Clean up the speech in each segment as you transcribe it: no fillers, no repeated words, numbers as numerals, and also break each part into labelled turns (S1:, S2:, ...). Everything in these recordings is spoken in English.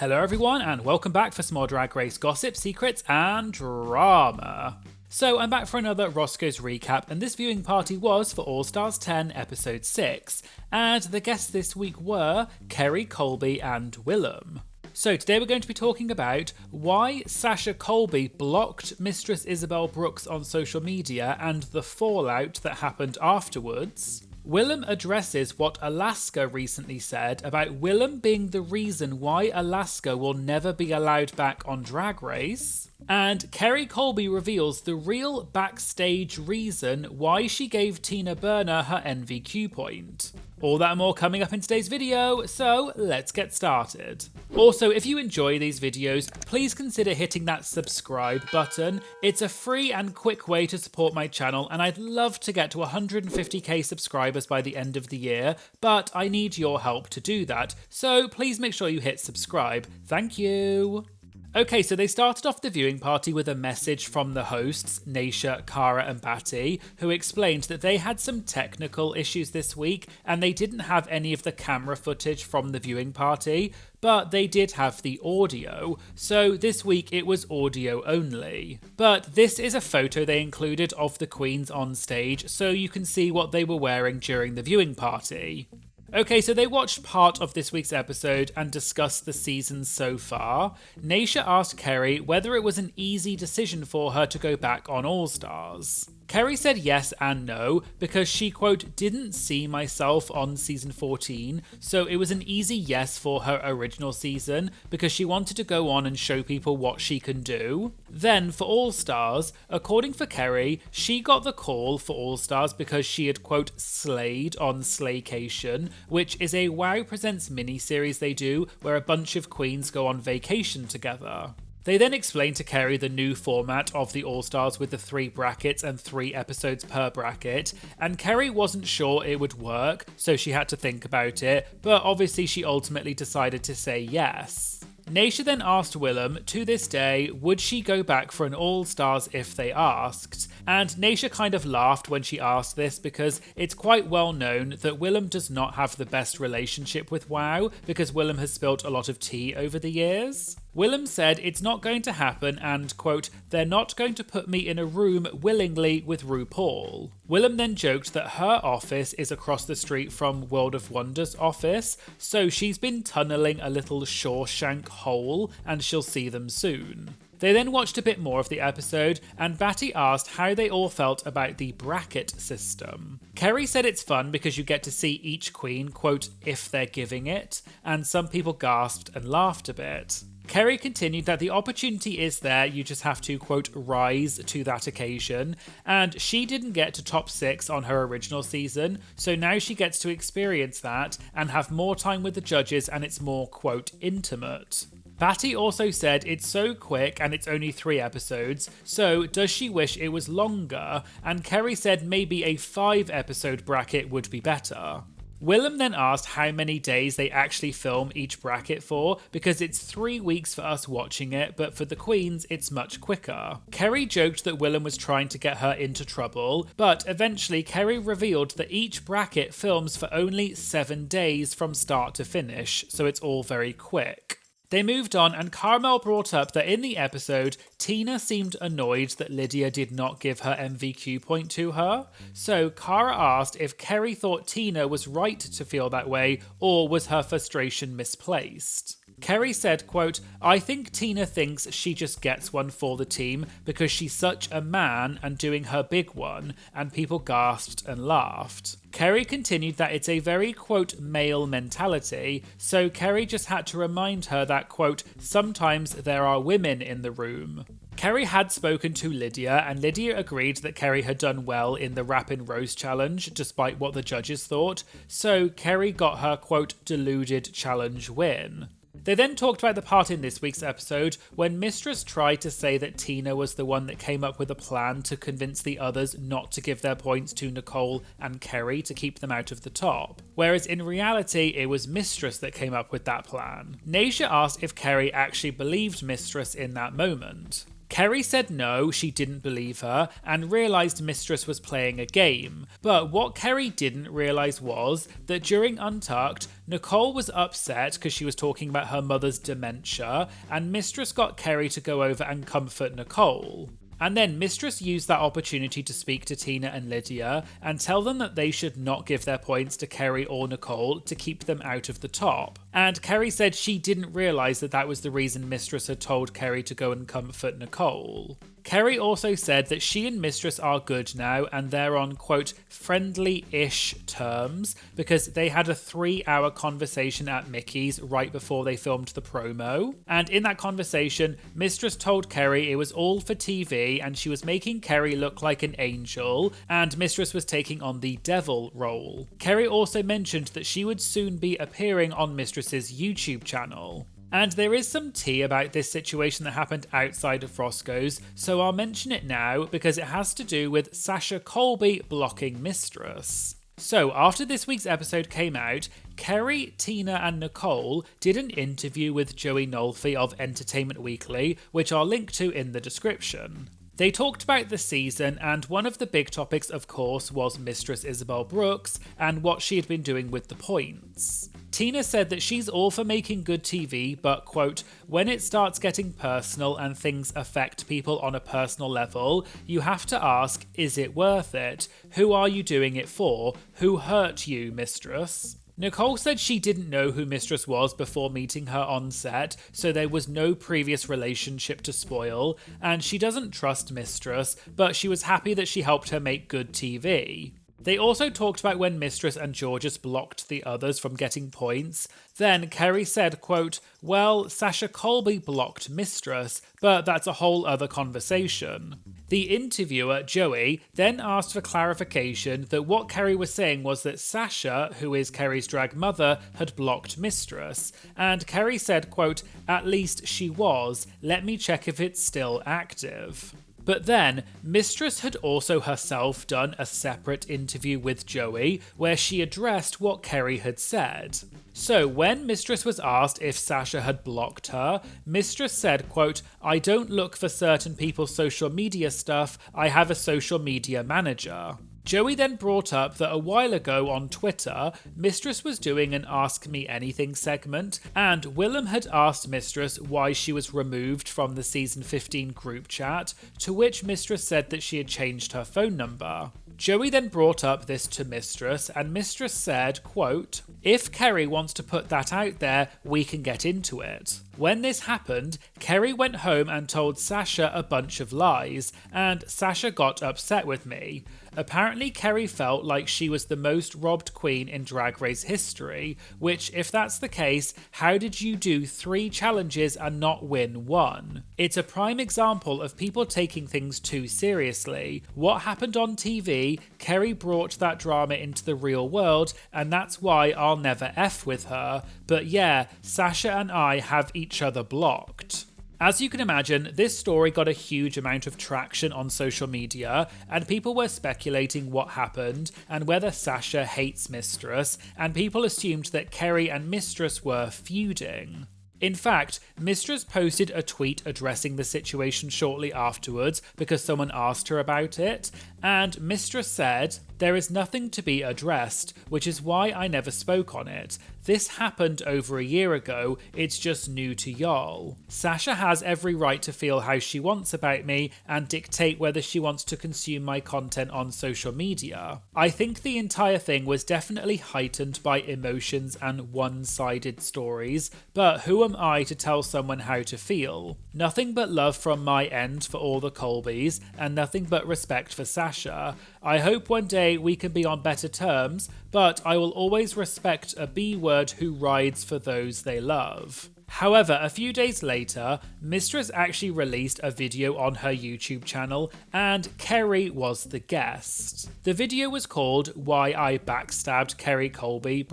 S1: Hello everyone and welcome back for some more Drag Race gossip, secrets and drama. So I'm back for another Roscoe's recap, and this viewing party was for All Stars 10 episode 6, and the guests this week were Kerri, Colby and Willam. So today we're going to be talking about why Sasha Colby blocked Mistress Isabelle Brooks on social media and the fallout that happened afterwards. Willam addresses what Alaska recently said about Willam being the reason why Alaska will never be allowed back on Drag Race. And Kerri Colby reveals the real backstage reason why she gave Tina Burner her NVQ point. All that and more coming up in today's video, so let's get started. Also, if you enjoy these videos, please consider hitting that subscribe button. It's a free and quick way to support my channel, and I'd love to get to 150k subscribers by the end of the year, but I need your help to do that, so please make sure you hit subscribe. Thank you. Okay, so they started off the viewing party with a message from the hosts, Naysha, Cara and Batty, who explained that they had some technical issues this week and they didn't have any of the camera footage from the viewing party, but they did have the audio, so this week it was audio only. But this is a photo they included of the queens on stage, so you can see what they were wearing during the viewing party. Okay, so they watched part of this week's episode and discussed the season so far. Naysha asked Kerri whether it was an easy decision for her to go back on All Stars. Kerri said yes and no because she, quote, didn't see myself on season 14, so it was an easy yes for her original season because she wanted to go on and show people what she can do. Then for All Stars, according for Kerri, she got the call for All Stars because she had, quote, slayed on Slaycation, which is a WoW Presents mini-series they do where a bunch of queens go on vacation together. They then explained to Kerri the new format of the All-Stars with the 3 brackets and 3 episodes per bracket, and Kerri wasn't sure it would work, so she had to think about it, but obviously she ultimately decided to say yes. Naysha then asked Willam, to this day, would she go back for an All-Stars if they asked? And Naysha kind of laughed when she asked this because it's quite well known that Willam does not have the best relationship with WoW because Willam has spilt a lot of tea over the years. Willam said it's not going to happen and, quote, they're not going to put me in a room willingly with RuPaul. Willam then joked that her office is across the street from World of Wonder's office, so she's been tunnelling a little Shawshank hole and she'll see them soon. They then watched a bit more of the episode, and Batty asked how they all felt about the bracket system. Kerri said it's fun because you get to see each queen, quote, if they're giving it, and some people gasped and laughed a bit. Kerri continued that the opportunity is there, you just have to, quote, rise to that occasion, and she didn't get to top 6 on her original season, so now she gets to experience that and have more time with the judges and it's more, quote, intimate. Batty also said it's so quick and it's only 3 episodes, so does she wish it was longer? And Kerri said maybe a 5 episode bracket would be better. Willam then asked how many days they actually film each bracket for, because it's 3 weeks for us watching it, but for the queens it's much quicker. Kerri joked that Willam was trying to get her into trouble, but eventually Kerri revealed that each bracket films for only 7 days from start to finish, so it's all very quick. They moved on and Carmel brought up that in the episode, Tina seemed annoyed that Lydia did not give her MVQ point to her. So Cara asked if Kerri thought Tina was right to feel that way or was her frustration misplaced. Kerri said, quote, I think Tina thinks she just gets one for the team because she's such a man and doing her big one, and people gasped and laughed. Kerri continued that it's a very, quote, male mentality, so Kerri just had to remind her that, quote, sometimes there are women in the room. Kerri had spoken to Lydia, and Lydia agreed that Kerri had done well in the Rap and Roast challenge, despite what the judges thought, so Kerri got her, quote, deluded challenge win. They then talked about the part in this week's episode when Mistress tried to say that Tina was the one that came up with a plan to convince the others not to give their points to Nicole and Kerri to keep them out of the top, whereas in reality it was Mistress that came up with that plan. Naysha asked if Kerri actually believed Mistress in that moment. Kerri said no, she didn't believe her, and realised Mistress was playing a game. But what Kerri didn't realise was that during Untucked, Nicole was upset because she was talking about her mother's dementia, and Mistress got Kerri to go over and comfort Nicole. And then Mistress used that opportunity to speak to Tina and Lydia and tell them that they should not give their points to Kerri or Nicole to keep them out of the top. And Kerri said she didn't realise that that was the reason Mistress had told Kerri to go and comfort Nicole. Kerri also said that she and Mistress are good now and they're on, quote, friendly-ish terms because they had a 3-hour conversation at Mickey's right before they filmed the promo. And in that conversation, Mistress told Kerri it was all for TV and she was making Kerri look like an angel, and Mistress was taking on the devil role. Kerri also mentioned that she would soon be appearing on Mistress's YouTube channel. And there is some tea about this situation that happened outside of Roscoe's, so I'll mention it now because it has to do with Sasha Colby blocking Mistress. So after this week's episode came out, Kerri, Tina and Nicole did an interview with Joey Nolfi of Entertainment Weekly, which I'll link to in the description. They talked about the season, and one of the big topics, of course, was Mistress Isabelle Brooks and what she had been doing with the points. Tina said that she's all for making good TV, but, quote, when it starts getting personal and things affect people on a personal level, you have to ask, is it worth it? Who are you doing it for? Who hurt you, Mistress? Nicole said she didn't know who Mistress was before meeting her on set, so there was no previous relationship to spoil, and she doesn't trust Mistress, but she was happy that she helped her make good TV. They also talked about when Mistress and Georges blocked the others from getting points. Then Kerri said, quote, well, Sasha Colby blocked Mistress, but that's a whole other conversation. The interviewer, Joey, then asked for clarification that what Kerri was saying was that Sasha, who is Kerri's drag mother, had blocked Mistress. And Kerri said, quote, at least she was. Let me check if it's still active. But then, Mistress had also herself done a separate interview with Joey where she addressed what Kerri had said. So when Mistress was asked if Sasha had blocked her, Mistress said, quote, I don't look for certain people's social media stuff, I have a social media manager. Joey then brought up that a while ago on Twitter, Mistress was doing an Ask Me Anything segment, and Willam had asked Mistress why she was removed from the season 15 group chat, to which Mistress said that she had changed her phone number. Joey then brought up this to Mistress, and Mistress said, quote, if Kerri wants to put that out there, we can get into it. When this happened, Kerri went home and told Sasha a bunch of lies, and Sasha got upset with me. Apparently Kerri felt like she was the most robbed queen in Drag Race history, which, if that's the case, how did you do 3 challenges and not win 1? It's a prime example of people taking things too seriously. What happened on TV, Kerri brought that drama into the real world, and that's why I'll never F with her. But yeah, Sasha and I have each other blocked. As you can imagine, this story got a huge amount of traction on social media, and people were speculating what happened and whether Sasha hates Mistress, and people assumed that Kerri and Mistress were feuding. In fact, Mistress posted a tweet addressing the situation shortly afterwards because someone asked her about it, and Mistress said, there is nothing to be addressed, which is why I never spoke on it. This happened over a year ago, it's just new to y'all. Sasha has every right to feel how she wants about me and dictate whether she wants to consume my content on social media. I think the entire thing was definitely heightened by emotions and one-sided stories, but who am I to tell someone how to feel? Nothing but love from my end for all the Colbys, and nothing but respect for Sasha. I hope one day we can be on better terms, but I will always respect a B-word who rides for those they love. However, a few days later, Mistress actually released a video on her YouTube channel, and Kerri was the guest. The video was called Why I Backstabbed Kerri Colby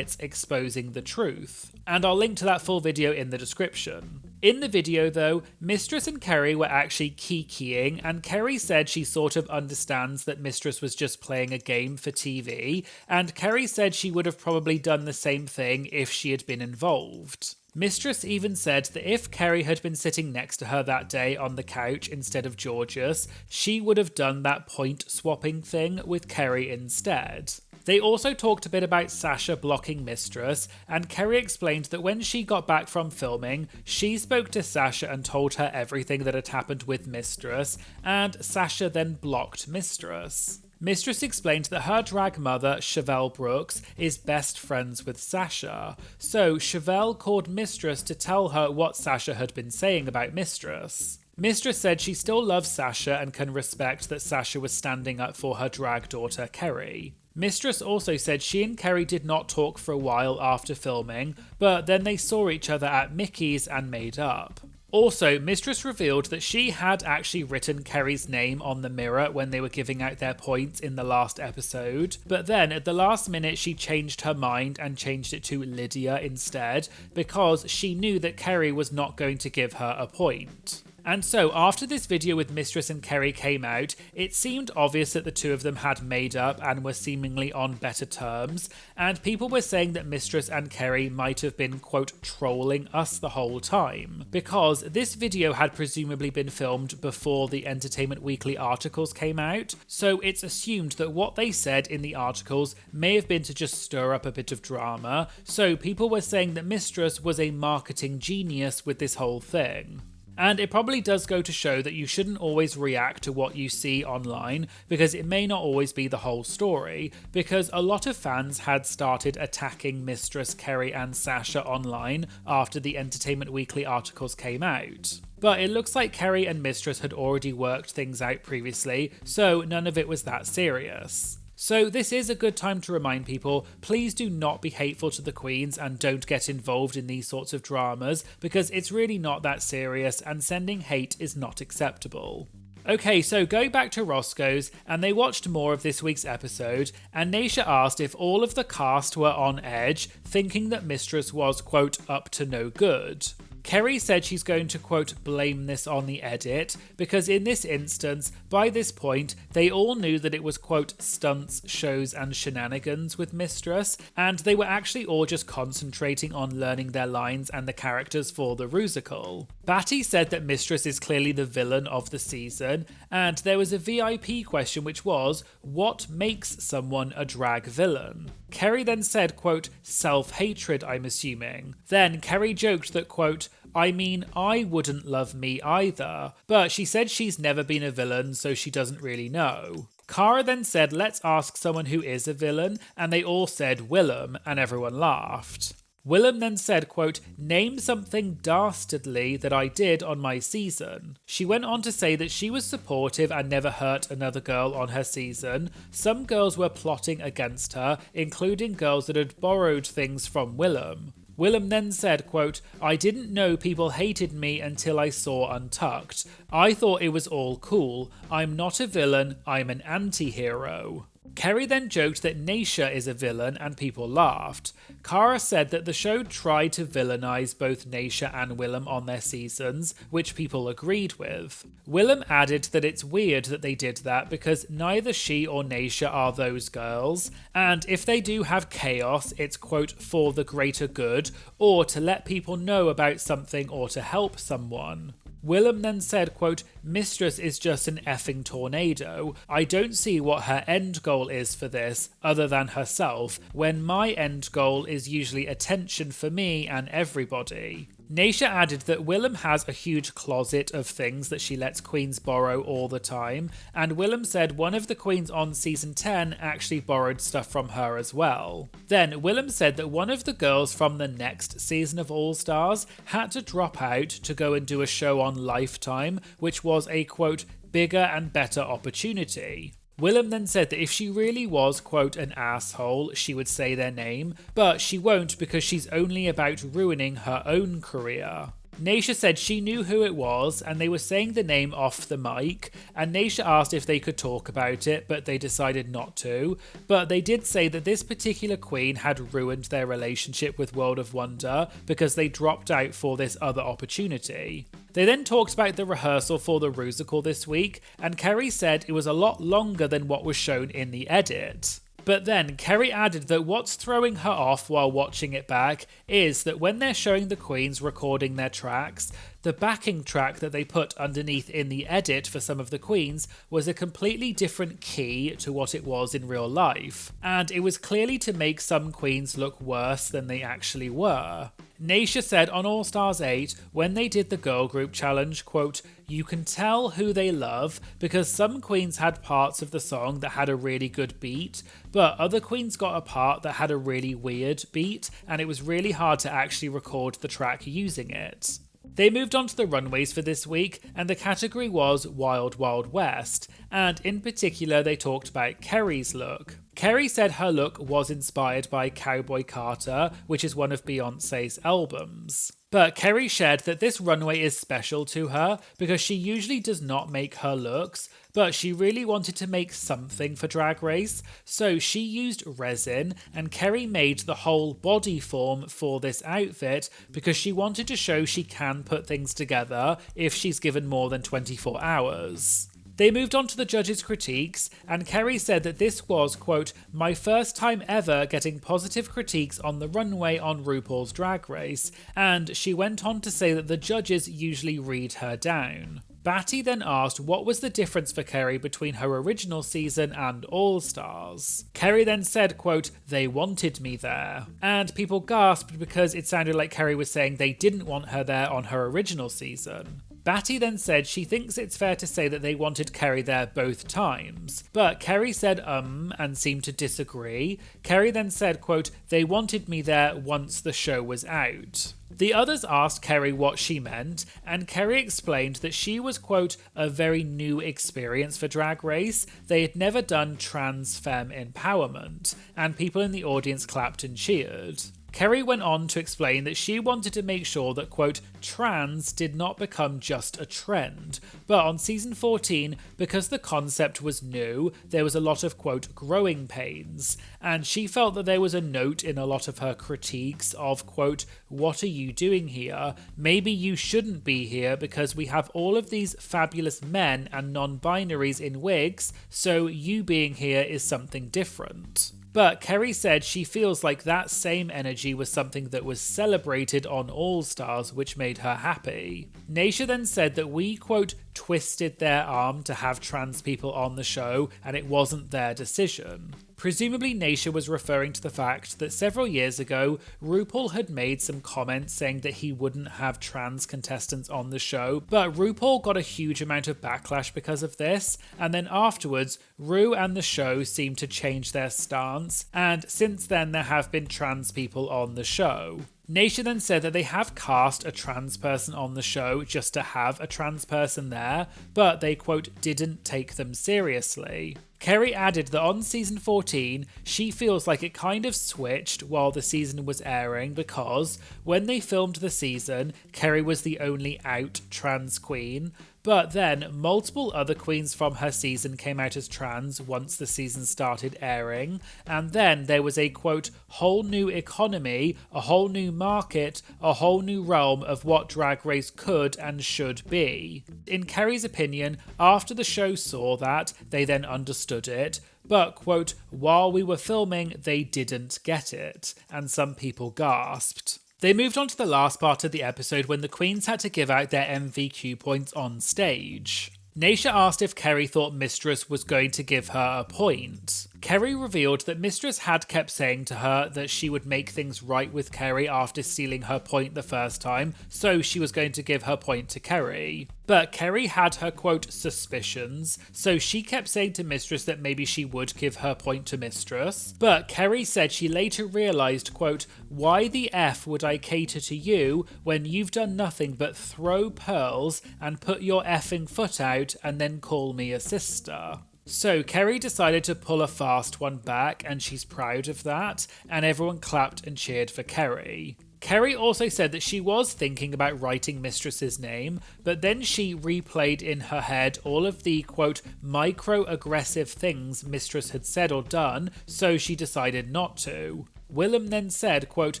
S1: (Exposing the Truth), and I'll link to that full video in the description. In the video though, Mistress and Kerri were actually kikiing, and Kerri said she sort of understands that Mistress was just playing a game for TV, and Kerri said she would have probably done the same thing if she had been involved. Mistress even said that if Kerri had been sitting next to her that day on the couch instead of Georgius, she would have done that point swapping thing with Kerri instead. They also talked a bit about Sasha blocking Mistress, and Kerri explained that when she got back from filming, she spoke to Sasha and told her everything that had happened with Mistress, and Sasha then blocked Mistress. Mistress explained that her drag mother, Chevelle Brooks, is best friends with Sasha, so Chevelle called Mistress to tell her what Sasha had been saying about Mistress. Mistress said she still loves Sasha and can respect that Sasha was standing up for her drag daughter, Kerri. Mistress also said she and Kerri did not talk for a while after filming, but then they saw each other at Mickey's and made up. Also, Mistress revealed that she had actually written Kerri's name on the mirror when they were giving out their points in the last episode, but then at the last minute she changed her mind and changed it to Lydia instead, because she knew that Kerri was not going to give her a point. And so, after this video with Mistress and Kerri came out, it seemed obvious that the two of them had made up and were seemingly on better terms, and people were saying that Mistress and Kerri might have been, quote, trolling us the whole time, because this video had presumably been filmed before the Entertainment Weekly articles came out, so it's assumed that what they said in the articles may have been to just stir up a bit of drama, so people were saying that Mistress was a marketing genius with this whole thing. And it probably does go to show that you shouldn't always react to what you see online, because it may not always be the whole story, because a lot of fans had started attacking Mistress, Kerri and Sasha online after the Entertainment Weekly articles came out. But it looks like Kerri and Mistress had already worked things out previously, so none of it was that serious. So this is a good time to remind people, please do not be hateful to the queens and don't get involved in these sorts of dramas, because it's really not that serious and sending hate is not acceptable. Okay, so going back to Roscoe's, and they watched more of this week's episode, and Naysha asked if all of the cast were on edge, thinking that Mistress was, quote, up to no good. Kerri said she's going to, quote, blame this on the edit, because in this instance, by this point, they all knew that it was, quote, stunts, shows and shenanigans with Mistress, and they were actually all just concentrating on learning their lines and the characters for the Rusical. Batty said that Mistress is clearly the villain of the season, and there was a VIP question which was, what makes someone a drag villain? Kerri then said, quote, self-hatred, I'm assuming. Then Kerri joked that, quote, I mean, I wouldn't love me either, but she said she's never been a villain, so she doesn't really know. Cara then said, let's ask someone who is a villain, and they all said Willam, and everyone laughed. Willam then said, quote, name something dastardly that I did on my season. She went on to say that she was supportive and never hurt another girl on her season. Some girls were plotting against her, including girls that had borrowed things from Willam. Willam then said, quote, I didn't know people hated me until I saw Untucked. I thought it was all cool. I'm not a villain, I'm an anti-hero. Kerri then joked that Naysha is a villain and people laughed. Cara said that the show tried to villainize both Naysha and Willam on their seasons, which people agreed with. Willam added that it's weird that they did that because neither she or Naysha are those girls, and if they do have chaos, it's, quote, for the greater good, or to let people know about something or to help someone. Willam then said, quote, Mistress is just an effing tornado. I don't see what her end goal is for this, other than herself, when my end goal is usually attention for me and everybody. Naysha added that Willam has a huge closet of things that she lets queens borrow all the time, and Willam said one of the queens on season 10 actually borrowed stuff from her as well. Then Willam said that one of the girls from the next season of All Stars had to drop out to go and do a show on Lifetime, which was a, quote, bigger and better opportunity. Willam then said that if she really was, quote, an asshole, she would say their name, but she won't because she's only about ruining her own career. Naysha said she knew who it was and they were saying the name off the mic, and Naysha asked if they could talk about it, but they decided not to. But they did say that this particular queen had ruined their relationship with World of Wonder because they dropped out for this other opportunity. They then talked about the rehearsal for the Rusical this week, and Kerri said it was a lot longer than what was shown in the edit. But then Kerri added that what's throwing her off while watching it back is that when they're showing the queens recording their tracks, the backing track that they put underneath in the edit for some of the queens was a completely different key to what it was in real life, and it was clearly to make some queens look worse than they actually were. Naysha said on All Stars 8, when they did the girl group challenge, quote, "You can tell who they love because some queens had parts of the song that had a really good beat, but other queens got a part that had a really weird beat, and it was really hard to actually record the track using it." They moved on to the runways for this week, and the category was Wild Wild West, and in particular they talked about Kerri's look. Kerri said her look was inspired by Cowboy Carter, which is one of Beyoncé's albums. But Kerri shared that this runway is special to her because she usually does not make her looks, but she really wanted to make something for Drag Race, so she used resin, and Kerri made the whole body form for this outfit because she wanted to show she can put things together if she's given more than 24 hours. They moved on to the judges' critiques, and Kerri said that this was, quote, "my first time ever getting positive critiques on the runway on RuPaul's Drag Race," and she went on to say that the judges usually read her down. Batty then asked what was the difference for Kerri between her original season and All Stars. Kerri then said, quote, "they wanted me there," and people gasped because it sounded like Kerri was saying they didn't want her there on her original season. Batty then said she thinks it's fair to say that they wanted Kerri there both times, but Kerri said and seemed to disagree. Kerri then said, quote, "they wanted me there once the show was out." The others asked Kerri what she meant, and Kerri explained that she was, quote, "a very new experience for Drag Race. They had never done trans femme empowerment," and people in the audience clapped and cheered. Kerri went on to explain that she wanted to make sure that, quote, "trans did not become just a trend," but on season 14, because the concept was new, there was a lot of, quote, "growing pains," and she felt that there was a note in a lot of her critiques of, quote, "what are you doing here? Maybe you shouldn't be here because we have all of these fabulous men and non-binaries in wigs, so you being here is something different." But Kerri said she feels like that same energy was something that was celebrated on All Stars, which made her happy. Naysha then said that we, quote, "twisted their arm to have trans people on the show, and it wasn't their decision." Presumably Naysha was referring to the fact that several years ago, RuPaul had made some comments saying that he wouldn't have trans contestants on the show, but RuPaul got a huge amount of backlash because of this, and then afterwards, Ru and the show seemed to change their stance, and since then there have been trans people on the show. Naysha then said that they have cast a trans person on the show just to have a trans person there, but they, quote, "didn't take them seriously." Kerri added that on season 14, she feels like it kind of switched while the season was airing because when they filmed the season, Kerri was the only out trans queen, but then multiple other queens from her season came out as trans once the season started airing, and then there was a, quote, "whole new economy, a whole new market, a whole new realm of what Drag Race could and should be." In Kerri's opinion, after the show saw that, they then understood it, but, quote, "while we were filming, they didn't get it," and some people gasped. They moved on to the last part of the episode when the queens had to give out their MVQ points on stage. Naysha asked if Kerri thought Mistress was going to give her a point. Kerri revealed that Mistress had kept saying to her that she would make things right with Kerri after stealing her point the first time, so she was going to give her point to Kerri. But Kerri had her, quote, "suspicions," so she kept saying to Mistress that maybe she would give her point to Mistress. But Kerri said she later realised, quote, "why the F would I cater to you when you've done nothing but throw pearls and put your effing foot out and then call me a sister?" So Kerri decided to pull a fast one back, and she's proud of that, and everyone clapped and cheered for Kerri. Kerri also said that she was thinking about writing Mistress's name, but then she replayed in her head all of the, quote, "micro-aggressive things Mistress had said or done, so she decided not to." Willam then said, quote,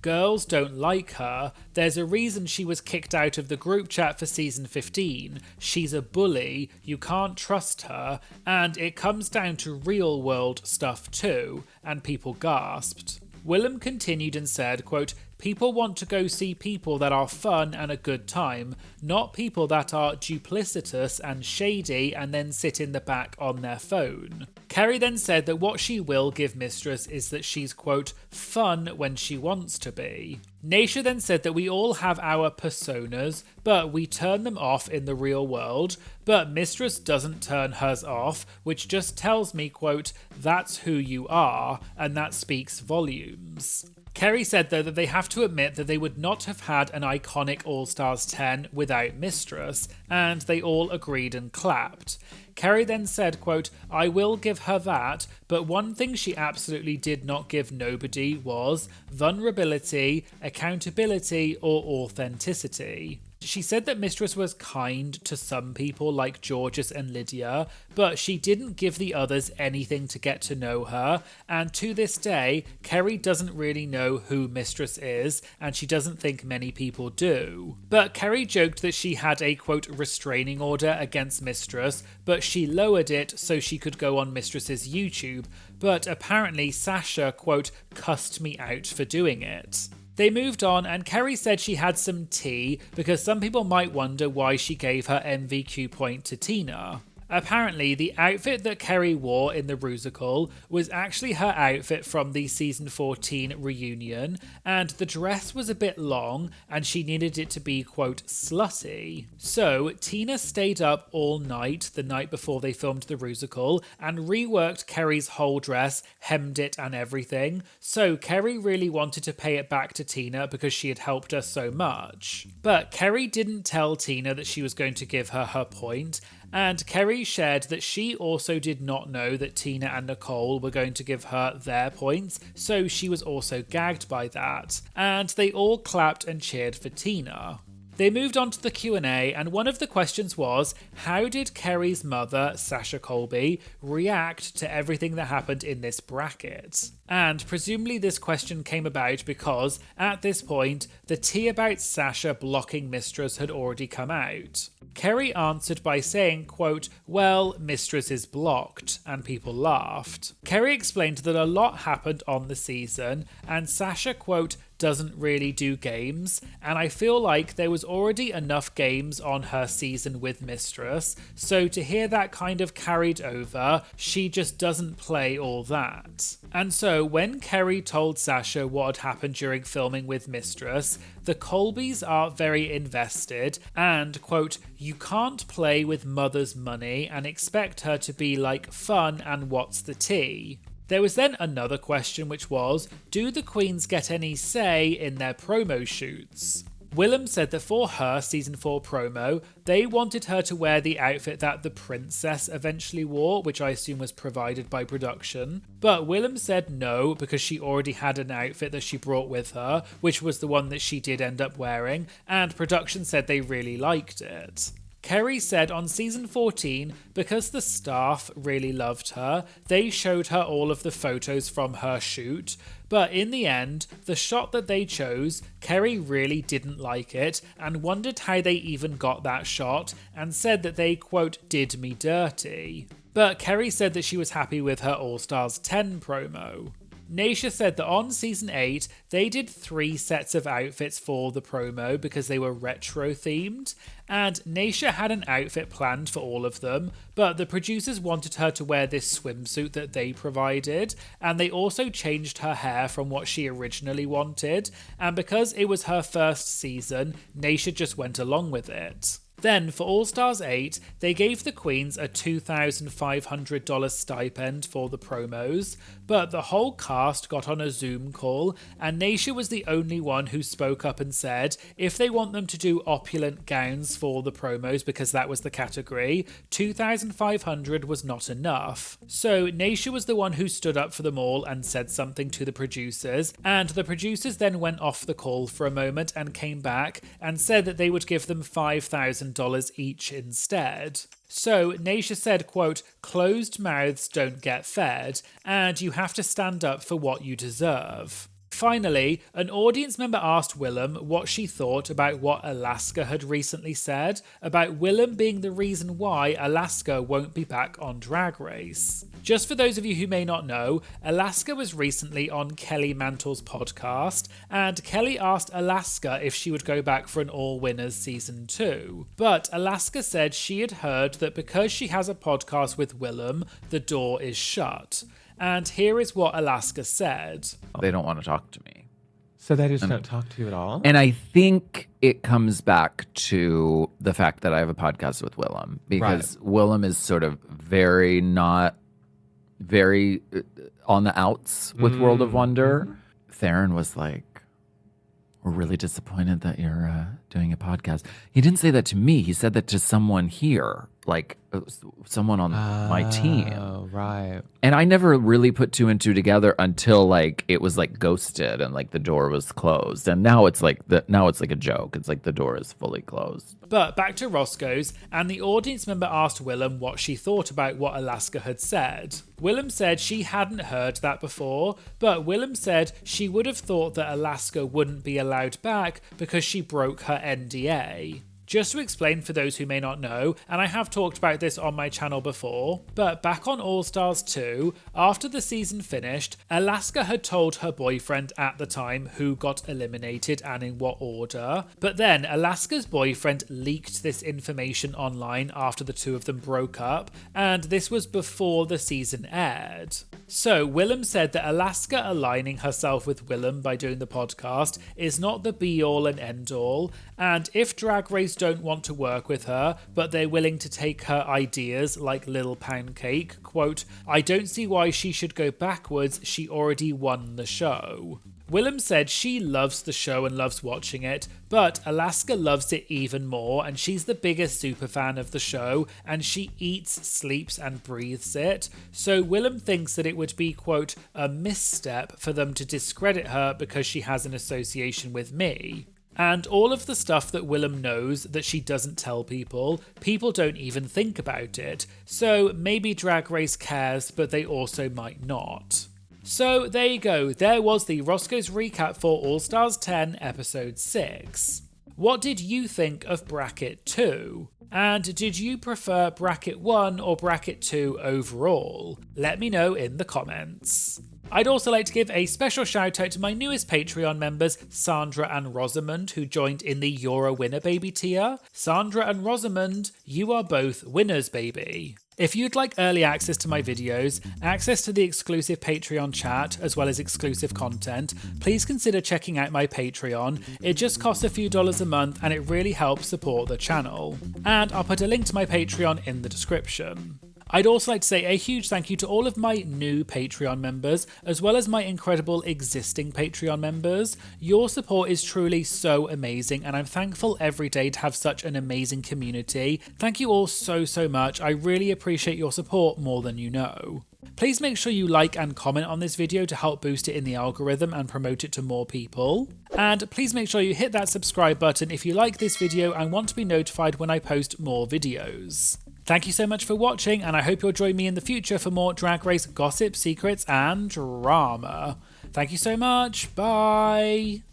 S1: "Girls don't like her. There's a reason she was kicked out of the group chat for season 15. She's a bully. You can't trust her. And it comes down to real world stuff too." And people gasped. Willam continued and said, quote, "People want to go see people that are fun and a good time, not people that are duplicitous and shady and then sit in the back on their phone." Kerri then said that what she will give Mistress is that she's, quote, "fun when she wants to be." Naysha then said that we all have our personas, but we turn them off in the real world, but Mistress doesn't turn hers off, which just tells me, quote, "that's who you are," and that speaks volumes. Kerri said, though, that they have to admit that they would not have had an iconic All-Stars 10 without Mistress, and they all agreed and clapped. Kerri then said, quote, "I will give her that, but one thing she absolutely did not give nobody was vulnerability, accountability, or authenticity." She said that Mistress was kind to some people like Georges and Lydia, but she didn't give the others anything to get to know her, and to this day, Kerri doesn't really know who Mistress is, and she doesn't think many people do. But Kerri joked that she had a, quote, "restraining order against Mistress, but she lowered it so she could go on Mistress's YouTube, but apparently Sasha, quote, "cussed me out for doing it." They moved on, and Kerri said she had some tea because some people might wonder why she gave her MVQ point to Tina. Apparently, the outfit that Kerri wore in the Rusical was actually her outfit from the season 14 reunion, and the dress was a bit long and she needed it to be, quote, "slutty." So Tina stayed up all night the night before they filmed the Rusical and reworked Kerri's whole dress, hemmed it and everything. So Kerri really wanted to pay it back to Tina because she had helped her so much. But Kerri didn't tell Tina that she was going to give her her point, and Kerri shared that she also did not know that Tina and Nicole were going to give her their points, so she was also gagged by that, and they all clapped and cheered for Tina. They moved on to the Q&A, and one of the questions was, how did Kerri's mother, Sasha Colby, react to everything that happened in this bracket? And presumably this question came about because, at this point, the tea about Sasha blocking Mistress had already come out. Kerri answered by saying, quote, "Well, Mistress is blocked," and people laughed. Kerri explained that a lot happened on the season, and Sasha, quote, "doesn't really do games, and I feel like there was already enough games on her season with Mistress, so to hear that kind of carried over, she just doesn't play all that." And so when Kerri told Sasha what had happened during filming with Mistress, the Colbys are very invested and, quote, "you can't play with mother's money and expect her to be like fun and what's the tea." There was then another question, which was, do the queens get any say in their promo shoots? Willam said that for her season 4 promo, they wanted her to wear the outfit that the princess eventually wore, which I assume was provided by production. But Willam said no, because she already had an outfit that she brought with her, which was the one that she did end up wearing, and production said they really liked it. Kerri said on season 14, because the staff really loved her, they showed her all of the photos from her shoot, but in the end, the shot that they chose, Kerri really didn't like it and wondered how they even got that shot and said that they, quote, "did me dirty." But Kerri said that she was happy with her All-Stars 10 promo. Naysha said that on season 8, they did 3 sets of outfits for the promo because they were retro themed, and Naysha had an outfit planned for all of them, but the producers wanted her to wear this swimsuit that they provided, and they also changed her hair from what she originally wanted, and because it was her first season, Naysha just went along with it. Then, for All-Stars 8, they gave the queens a $2,500 stipend for the promos, but the whole cast got on a Zoom call, and Naysha was the only one who spoke up and said if they want them to do opulent gowns for the promos, because that was the category, $2,500 was not enough. So Naysha was the one who stood up for them all and said something to the producers, and the producers then went off the call for a moment and came back and said that they would give them $5,000 each instead. So Naysha said, quote, "closed mouths don't get fed, and you have to stand up for what you deserve." Finally, an audience member asked Willam what she thought about what Alaska had recently said about Willam being the reason why Alaska won't be back on Drag Race. Just for those of you who may not know, Alaska was recently on Kelly Mantle's podcast, and Kelly asked Alaska if she would go back for an All Winners Season 2. But Alaska said she had heard that because she has a podcast with Willam, the door is shut. And here is what Alaska said.
S2: They don't want to talk to me.
S3: So they just don't talk to you at all?
S2: And I think it comes back to the fact that I have a podcast with Willam. Because Willam is sort of very on the outs with World of Wonder. Theron was like, we're really disappointed that you're doing a podcast. He didn't say that to me. He said that to someone here, like someone on my team.
S3: Oh, right.
S2: And I never really put two and two together until like it was like ghosted and like the door was closed. And now it's like a joke. It's like the door is fully closed.
S1: But back to Roscoe's, and the audience member asked Willam what she thought about what Alaska had said. Willam said she hadn't heard that before, but Willam said she would have thought that Alaska wouldn't be allowed back because she broke her NDA. Just to explain for those who may not know, and I have talked about this on my channel before, but back on All Stars 2, after the season finished, Alaska had told her boyfriend at the time who got eliminated and in what order, but then Alaska's boyfriend leaked this information online after the two of them broke up, and this was before the season aired. So Willam said that Alaska aligning herself with Willam by doing the podcast is not the be-all and end-all, and if Drag Race don't want to work with her, but they're willing to take her ideas like Lil Pancake, quote, I don't see why she should go backwards, she already won the show. Willam said she loves the show and loves watching it, but Alaska loves it even more, and she's the biggest superfan of the show, and she eats, sleeps, and breathes it. So Willam thinks that it would be, quote, a misstep for them to discredit her because she has an association with me. And all of the stuff that Willam knows that she doesn't tell people, people don't even think about it. So maybe Drag Race cares, but they also might not. So there you go, there was the Roscoe's recap for All Stars 10 Episode 6. What did you think of Bracket 2? And did you prefer Bracket 1 or Bracket 2 overall? Let me know in the comments. I'd also like to give a special shout out to my newest Patreon members, Sandra and Rosamund, who joined in the You're a Winner Baby tier. Sandra and Rosamund, you are both winners, baby. If you'd like early access to my videos, access to the exclusive Patreon chat, as well as exclusive content, please consider checking out my Patreon. It just costs a few dollars a month and it really helps support the channel. And I'll put a link to my Patreon in the description. I'd also like to say a huge thank you to all of my new Patreon members, as well as my incredible existing Patreon members. Your support is truly so amazing, and I'm thankful every day to have such an amazing community. Thank you all so much. I really appreciate your support more than you know. Please make sure you like and comment on this video to help boost it in the algorithm and promote it to more people. And please make sure you hit that subscribe button if you like this video and want to be notified when I post more videos. Thank you so much for watching, and I hope you'll join me in the future for more Drag Race gossip, secrets, and drama. Thank you so much. Bye.